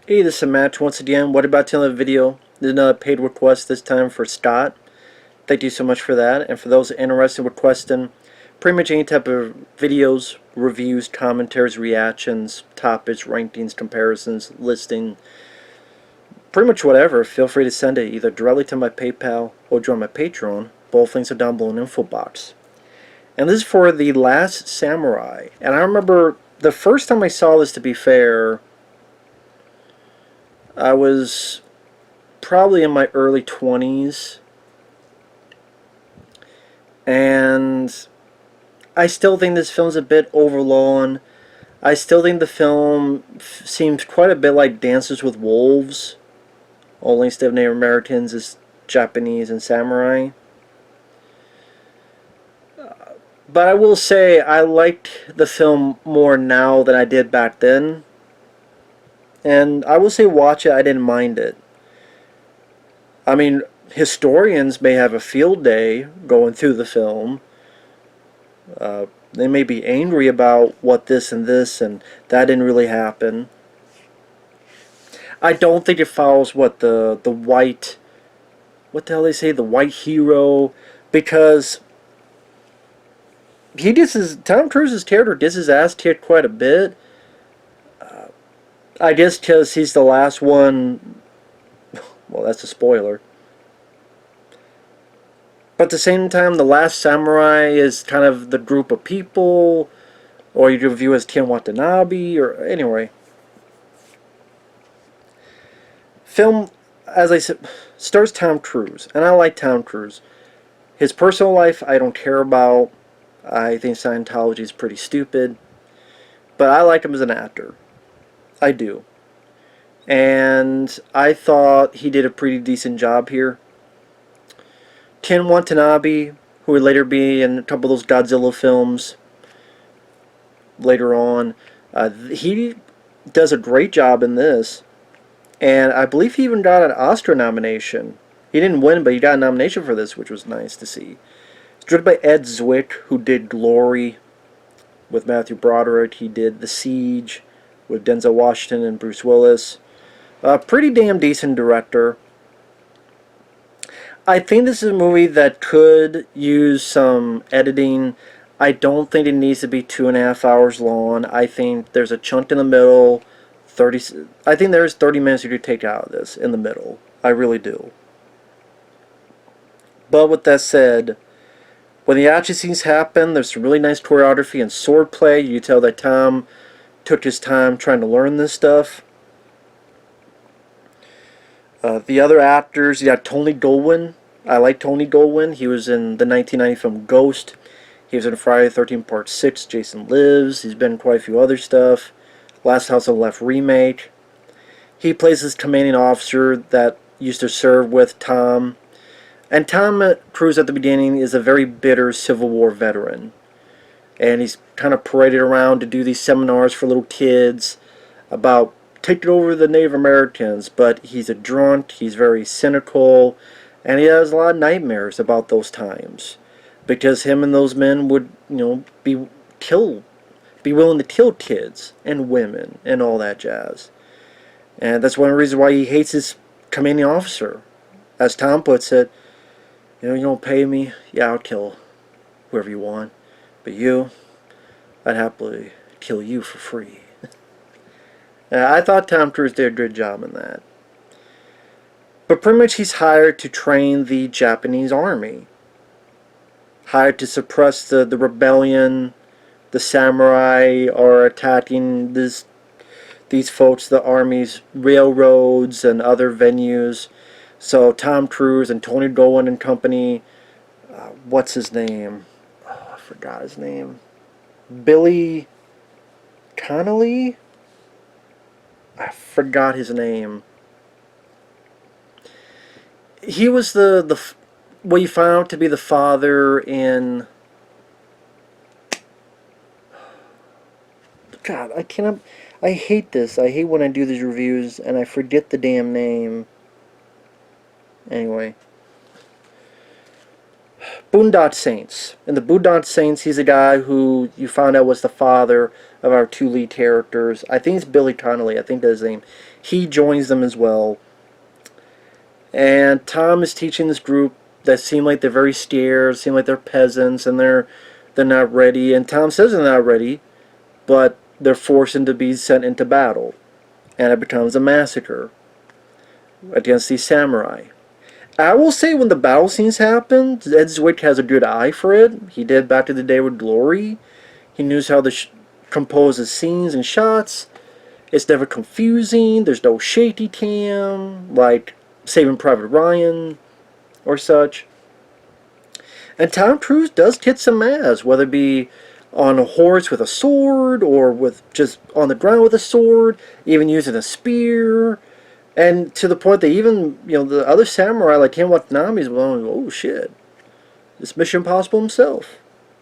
Hey, this is Matt once again. What about another video? There's another paid request this time for Scott. Thank you so much for that. And for those interested in requesting pretty much any type of videos, reviews, commentaries, reactions, topics, rankings, comparisons, listing, pretty much whatever, feel free to send it either directly to my PayPal or join my Patreon. Both links are down below in the info box. And this is for The Last Samurai. And I remember the first time I saw this, to be fair, I was probably in my early 20s, and I still think this film's a bit overlong. I still think the film seems quite a bit like Dances with Wolves, only instead of Native Americans is Japanese and samurai. But I will say I liked the film more now than I did back then. And I will say watch it, I didn't mind it. I mean, historians may have a field day going through the film. They may be angry about what this and that didn't really happen. I don't think it follows what the white, what the hell they say, the white hero, because Tom Cruise's character gets his ass kicked quite a bit. I guess because he's the last one. Well, that's a spoiler. But at the same time, The Last Samurai is kind of the group of people, or you could view as Ken Watanabe, or anyway. Film, as I said, stars Tom Cruise, and I like Tom Cruise. His personal life, I don't care about. I think Scientology is pretty stupid. But I like him as an actor. I do. And I thought he did a pretty decent job here. Ken Watanabe, who would later be in a couple of those Godzilla films later on, he does a great job in this. And I believe he even got an Oscar nomination. He didn't win, but he got a nomination for this, which was nice to see. It's directed by Ed Zwick, who did Glory with Matthew Broderick. He did The Siege with Denzel Washington and Bruce Willis. Pretty damn decent director. I think this is a movie that could use some editing. I don't think it needs to be 2.5 hours long. I think there's a chunk in the middle. I think there's 30 minutes you could take out of this in the middle. I really do. But with that said, when the action scenes happen, there's some really nice choreography and swordplay. You tell that Tom took his time trying to learn this stuff. The other actors, you got Tony Goldwyn. I like Tony Goldwyn. He was in the 1990 film Ghost. He was in Friday the 13th Part 6, Jason Lives. He's been in quite a few other stuff. Last House on the Left remake. He plays this commanding officer that used to serve with Tom. And Tom Cruise at the beginning is a very bitter Civil War veteran. And he's kind of paraded around to do these seminars for little kids about taking over the Native Americans, but he's a drunk, he's very cynical, and he has a lot of nightmares about those times, because him and those men would, be willing to kill kids and women and all that jazz. And that's one reason why he hates his commanding officer. As Tom puts it, you don't pay me, yeah, I'll kill whoever you want. But you, I'd happily kill you for free. I thought Tom Cruise did a good job in that. But pretty much he's hired to train the Japanese army. Hired to suppress the rebellion. The samurai are attacking these folks, the army's railroads and other venues. So Tom Cruise and Tony Goldwyn and company, what's his name? Oh, I forgot his name. Billy Connolly? I forgot his name. He was what you found out to be the father in... God, I cannot... I hate this. I hate when I do these reviews and I forget the damn name. Anyway. Boondock Saints. In the Boondock Saints, he's a guy who you found out was the father of our two lead characters. I think it's Billy Connolly. I think that's his name. he joins them as well. And Tom is teaching this group that seem like they're very scared, seem like they're peasants, and they're not ready. And Tom says they're not ready, but they're forced to be sent into battle, and it becomes a massacre against these samurai. I will say when the battle scenes happen, Ed Zwick has a good eye for it. He did Back to the Day with Glory. He knows how to compose his scenes and shots. It's never confusing. There's no shaky cam, like Saving Private Ryan or such. And Tom Cruise does kick some ass, whether it be on a horse with a sword or with just on the ground with a sword, even using a spear. And to the point that even, the other samurai like Ken Watanabe is going, oh shit, it's Mission Impossible himself.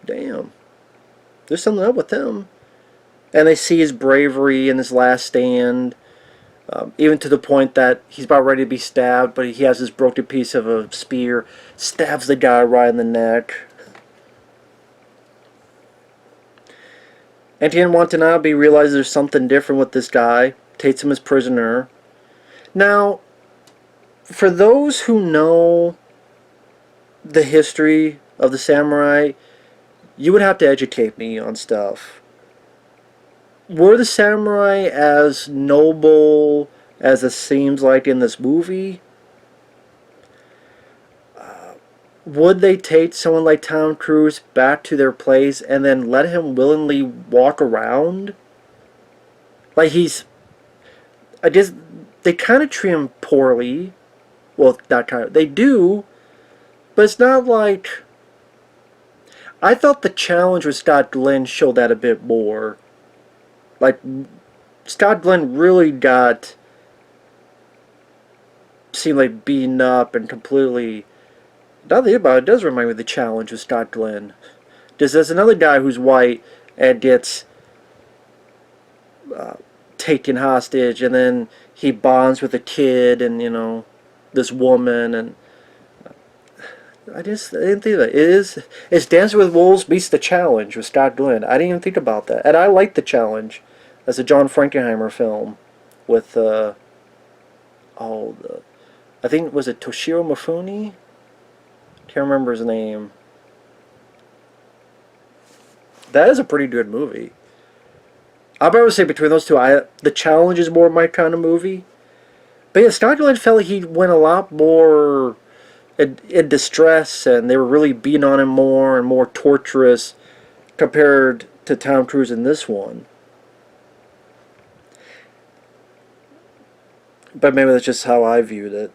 Damn. There's something up with him. And they see his bravery in his last stand, even to the point that he's about ready to be stabbed, but he has this broken piece of a spear, stabs the guy right in the neck. And Ken Watanabe realizes there's something different with this guy, takes him as prisoner. Now, for those who know the history of the samurai, you would have to educate me on stuff. Were the samurai as noble as it seems like in this movie? Would they take someone like Tom Cruise back to their place and then let him willingly walk around? Like I guess they kind of treat him poorly. Well, not kind of. They do, but it's not like... I thought the challenge with Scott Glenn showed that a bit more. Like, Scott Glenn really seemed like beaten up and completely... Now that I think about it, it does remind me of the challenge with Scott Glenn. Because there's another guy who's white and gets taken hostage, and then he bonds with a kid and, this woman, and I didn't think of that. It's Dancing with Wolves meets the challenge with Scott Glenn. I didn't even think about that. And I like the challenge. As a John Frankenheimer film with I think, was it Toshiro Mifune? Can't remember his name. That is a pretty good movie. I'll probably say between those two, the challenge is more my kind of movie. But yeah, Scott Glenn felt like he went a lot more in distress, and they were really beating on him more and more torturous compared to Tom Cruise in this one. But maybe that's just how I viewed it.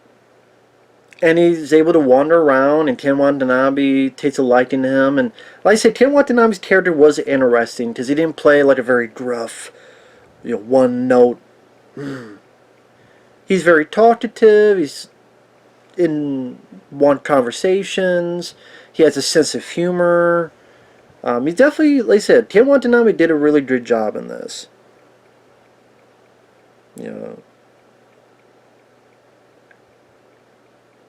And he's able to wander around, and Ken Watanabe takes a liking to him. And like I said, Ken Watanabe's character was interesting because he didn't play like a very gruff, one note. He's very talkative. He's want conversations. He has a sense of humor. He definitely, like I said, Ken Watanabe did a really good job in this.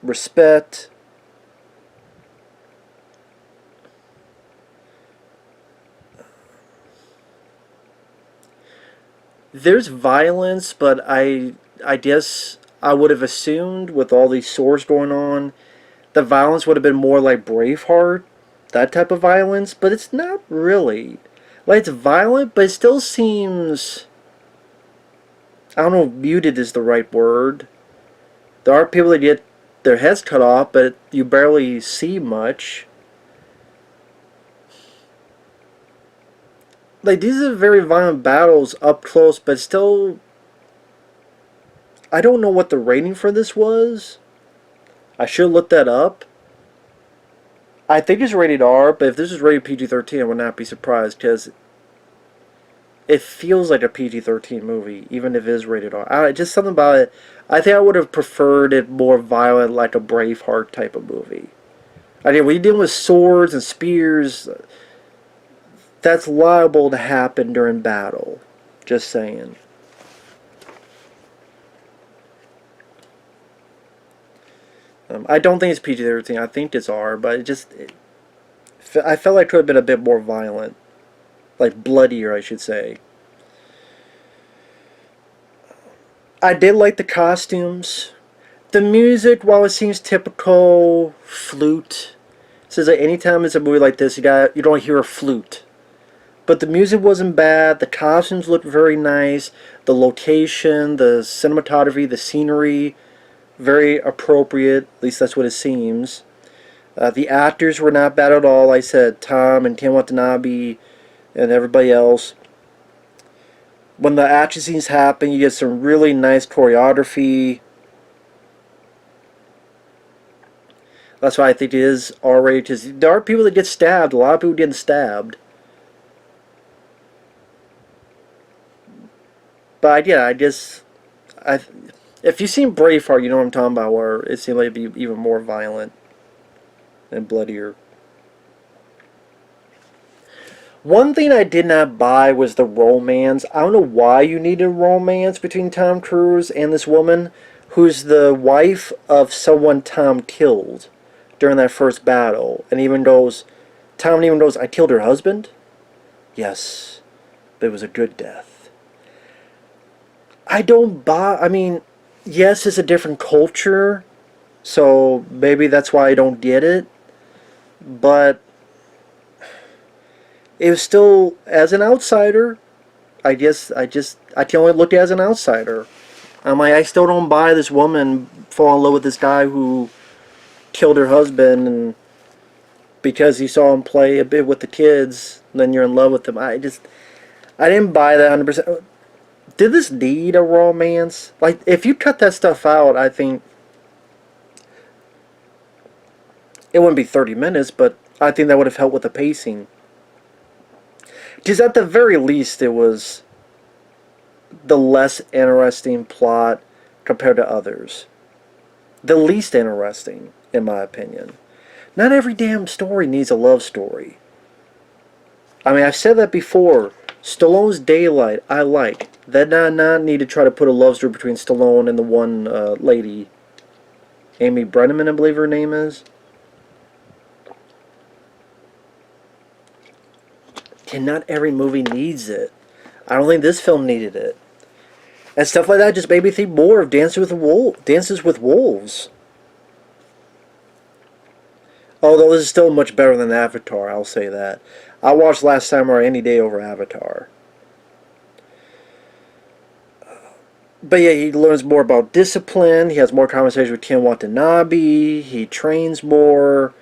Respect. There's violence, but I guess I would have assumed with all these swords going on, the violence would have been more like Braveheart, that type of violence, but it's not really. Like, it's violent, but it still seems... I don't know if muted is the right word. There are people that get their heads cut off, but you barely see much. Like, these are very violent battles up close, but still... I don't know what the rating for this was. I should look that up. I think it's rated R, but if this is rated PG-13, I would not be surprised, because it feels like a PG-13 movie, even if it is rated R. Just something about it. I think I would have preferred it more violent, like a Braveheart type of movie. I mean, when you're dealing with swords and spears, that's liable to happen during battle. Just saying. I don't think it's PG-13. I think it's R, but I felt like it could have been a bit more violent. Like, bloodier, I should say. I did like the costumes. The music, while it seems typical flute, says that anytime it's a movie like this, you don't hear a flute. But the music wasn't bad. The costumes looked very nice. The location, the cinematography, the scenery, very appropriate. At least that's what it seems. The actors were not bad at all. Like I said, Tom and Ken Watanabe and everybody else. When the action scenes happen, you get some really nice choreography. That's why I think it is R-rated. Because there are people that get stabbed. A lot of people getting stabbed. But yeah, if you've seen Braveheart, you know what I'm talking about, where it seemed like it'd be even more violent and bloodier. One thing I did not buy was the romance. I don't know why you needed a romance between Tom Cruise and this woman, who's the wife of someone Tom killed during that first battle. And Tom even goes, I killed her husband? Yes, but it was a good death. I mean, yes, it's a different culture, so maybe that's why I don't get it, but it was still, as an outsider, I can only look at it as an outsider. I'm like, I still don't buy this woman fall in love with this guy who killed her husband, and because you saw him play a bit with the kids, then you're in love with him. I didn't buy that 100%. Did this need a romance? Like, if you cut that stuff out, I think it wouldn't be 30 minutes, but I think that would have helped with the pacing. Because at the very least, it was the less interesting plot compared to others. The least interesting, in my opinion. Not every damn story needs a love story. I mean, I've said that before. Stallone's Daylight, I like. That did not need to try to put a love story between Stallone and the one lady. Amy Brenneman, I believe her name is. And not every movie needs it. I don't think this film needed it. And stuff like that just made me think more of Dances with Wolves. Although this is still much better than Avatar, I'll say that. I watched Last Samurai any day over Avatar. But yeah, he learns more about discipline. He has more conversation with Ken Watanabe. He trains more.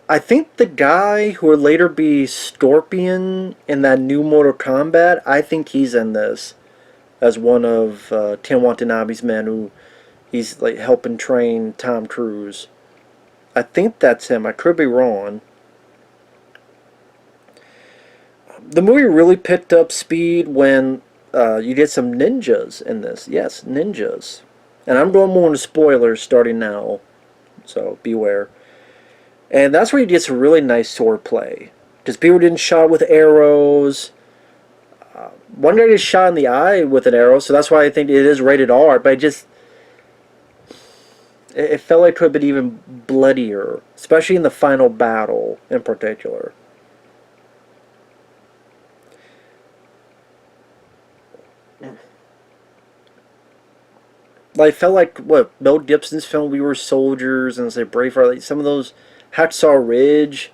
I think the guy who would later be Scorpion in that new Mortal Kombat, I think he's in this as one of Ken Watanabe's men who he's like helping train Tom Cruise. I think that's him. I could be wrong. The movie really picked up speed when you get some ninjas in this. Yes, ninjas. And I'm going more into spoilers starting now, so beware. And that's where you get some really nice sword play. Because people didn't shot with arrows. One guy gets shot in the eye with an arrow, so that's why I think it is rated R. But it felt like it could have been even bloodier. Especially in the final battle in particular. Like, it felt like, Mel Gibson's film, We Were Soldiers, and say Braveheart, like some of those, Hacksaw Ridge,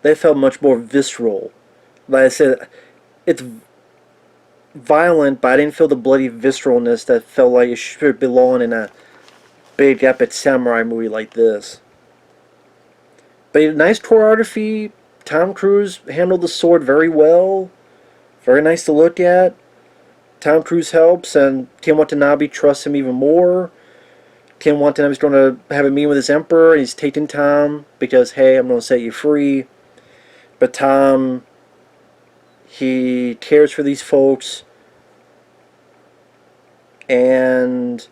they felt much more visceral. Like I said, it's violent, but I didn't feel the bloody visceralness that felt like it should belong in a big epic samurai movie like this. But nice choreography. Tom Cruise handled the sword very well. Very nice to look at. Tom Cruise helps, and Ken Watanabe trusts him even more. Ken Watanabe's going to have a meeting with his emperor, and he's taking Tom because, hey, I'm going to set you free. But Tom, he cares for these folks, and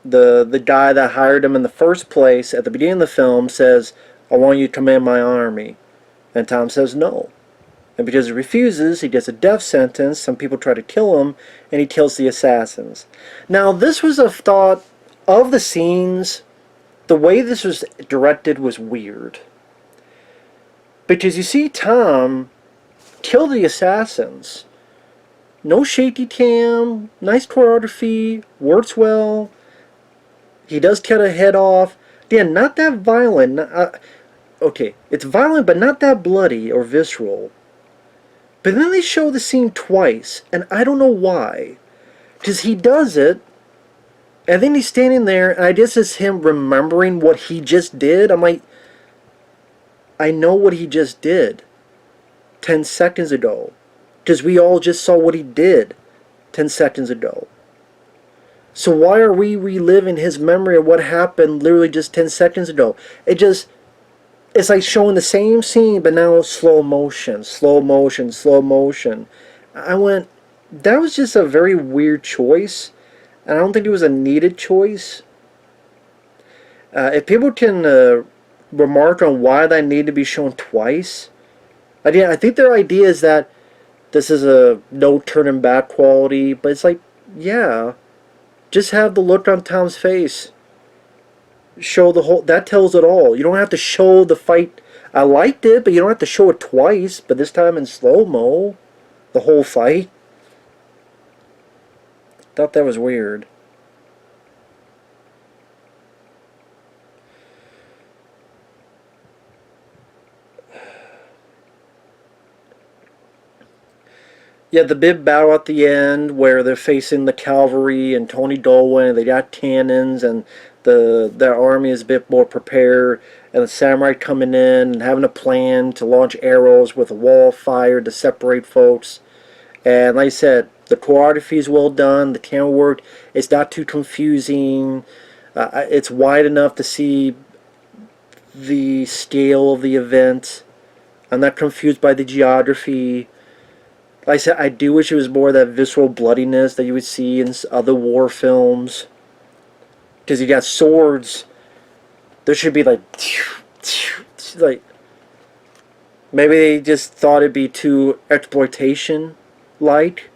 the guy that hired him in the first place at the beginning of the film says, I want you to command my army. And Tom says no. And because he refuses, he gets a death sentence. Some people try to kill him, and he kills the assassins. Now, this was a thought of the scenes. The way this was directed was weird. Because you see Tom kill the assassins, No shaky cam, nice choreography, works well. He does cut a head off. Yeah, not that violent. Okay, it's violent, but not that bloody or visceral. But then they show the scene twice, and I don't know why. Because he does it, and then he's standing there, and I guess it's him remembering what he just did. I'm like, I know what he just did 10 seconds ago. Because we all just saw what he did 10 seconds ago. So why are we reliving his memory of what happened literally just 10 seconds ago? It's like showing the same scene, but now slow motion, slow motion, slow motion. I went, that was just a very weird choice, and I don't think it was a needed choice. If people can remark on why that needed to be shown twice, again, I think their idea is that this is a no turning back quality, but it's like, yeah, just have the look on Tom's face. Show the whole, that tells it all. You don't have to show the fight. I liked it, but you don't have to show it twice, but this time in slow-mo, the whole fight. Thought that was weird. Yeah, the big battle at the end where they're facing the cavalry and Tony Goldwyn, they got cannons, and their army is a bit more prepared, and the samurai coming in and having a plan to launch arrows with a wall of fire to separate folks. And like I said, the choreography is well done, the camera work, it's not too confusing, it's wide enough to see the scale of the event. I'm not confused by the geography. Like I said, I do wish it was more of that visceral bloodiness that you would see in other war films. Because you got swords. There should be like maybe they just thought it'd be too exploitation-like.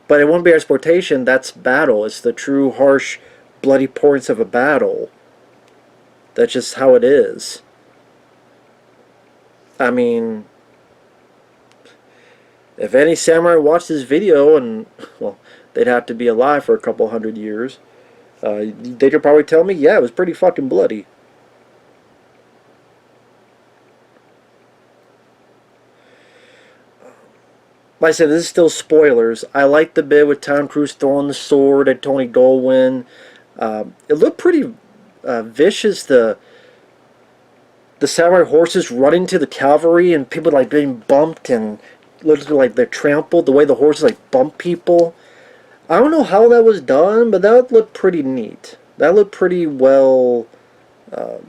But it won't be exploitation, that's battle. It's the true, harsh, bloody points of a battle. That's just how it is. I mean, if any samurai watched this video, and, well, they'd have to be alive for a couple hundred years, they could probably tell me, yeah, it was pretty fucking bloody. Like I said, this is still spoilers. I like the bit with Tom Cruise throwing the sword at Tony Goldwyn. It looked pretty vicious. The samurai horses running to the cavalry and people like being bumped and looks like they're trampled. The way the horses like bump people. I don't know how that was done, but that looked pretty neat. That looked pretty well. Had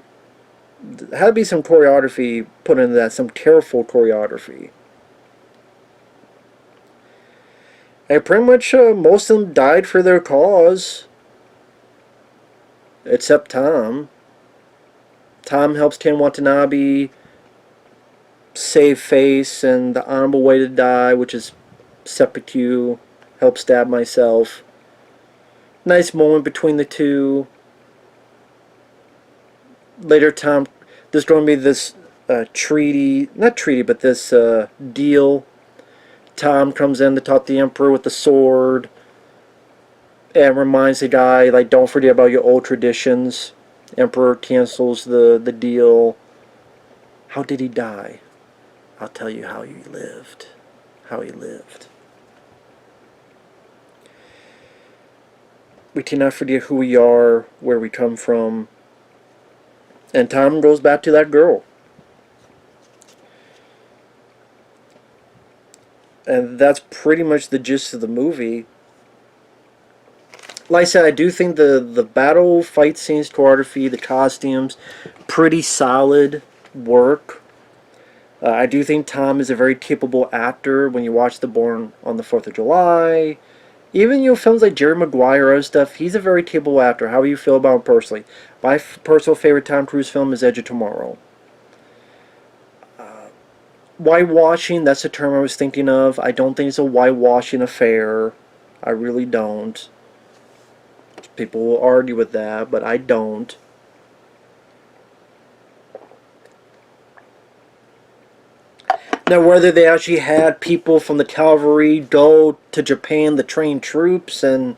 to be some choreography put into that, some careful choreography. And pretty much most of them died for their cause. Except Tom. Tom helps Ken Watanabe save face and the honorable way to die, which is seppuku. Help stab myself. Nice moment between the two. Later, Tom, there's going to be this treaty, not treaty, but this deal. Tom comes in to talk to the Emperor with the sword and reminds the guy, like, don't forget about your old traditions. Emperor cancels the deal. How did he die? I'll tell you how he lived. How he lived. We cannot forget who we are, where we come from. And Tom goes back to that girl. And that's pretty much the gist of the movie. Like I said, I do think the battle fight scenes, choreography, the costumes, pretty solid work. I do think Tom is a very capable actor when you watch The Born on the 4th of July. Even, films like Jerry Maguire and stuff, he's a very capable actor. How do you feel about him personally? My personal favorite Tom Cruise film is Edge of Tomorrow. Whitewashing, that's the term I was thinking of. I don't think it's a whitewashing affair. I really don't. People will argue with that, but I don't. Now, whether they actually had people from the cavalry go to Japan to train troops, and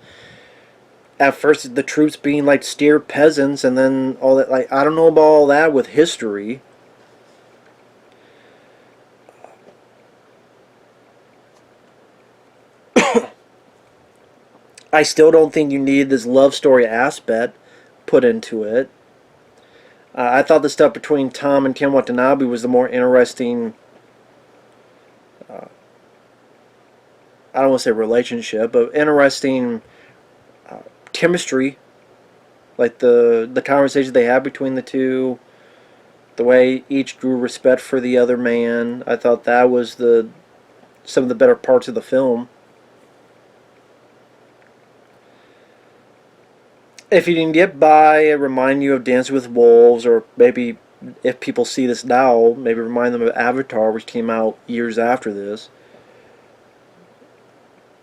at first the troops being like steer peasants, and then all that, like, I don't know about all that with history. I still don't think you need this love story aspect put into it. I thought the stuff between Tom and Ken Watanabe was the more interesting. I don't want to say relationship, but interesting chemistry, like the conversations they had between the two, the way each grew respect for the other man. I thought that was the some of the better parts of the film. If you didn't get by, it remind you of Dancing with Wolves, or maybe if people see this now, maybe remind them of Avatar, which came out years after this.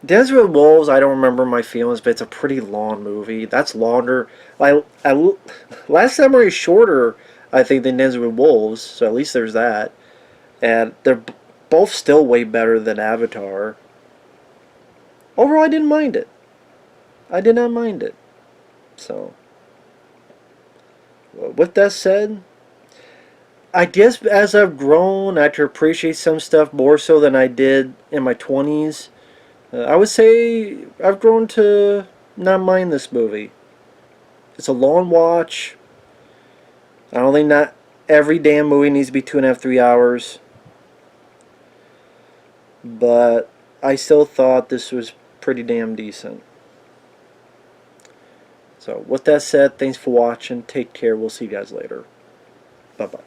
Dancing with Wolves, I don't remember my feelings, but it's a pretty long movie. That's longer. Last Samurai is shorter, I think, than Dancing with Wolves, so at least there's that. And they're both still way better than Avatar. Overall, I didn't mind it. I did not mind it. So, with that said, I guess as I've grown, I to appreciate some stuff more so than I did in my 20s. I would say I've grown to not mind this movie. It's a long watch. I don't think not every damn movie needs to be 2.5, 3 hours. But I still thought this was pretty damn decent. So with that said, thanks for watching. Take care. We'll see you guys later. Bye-bye.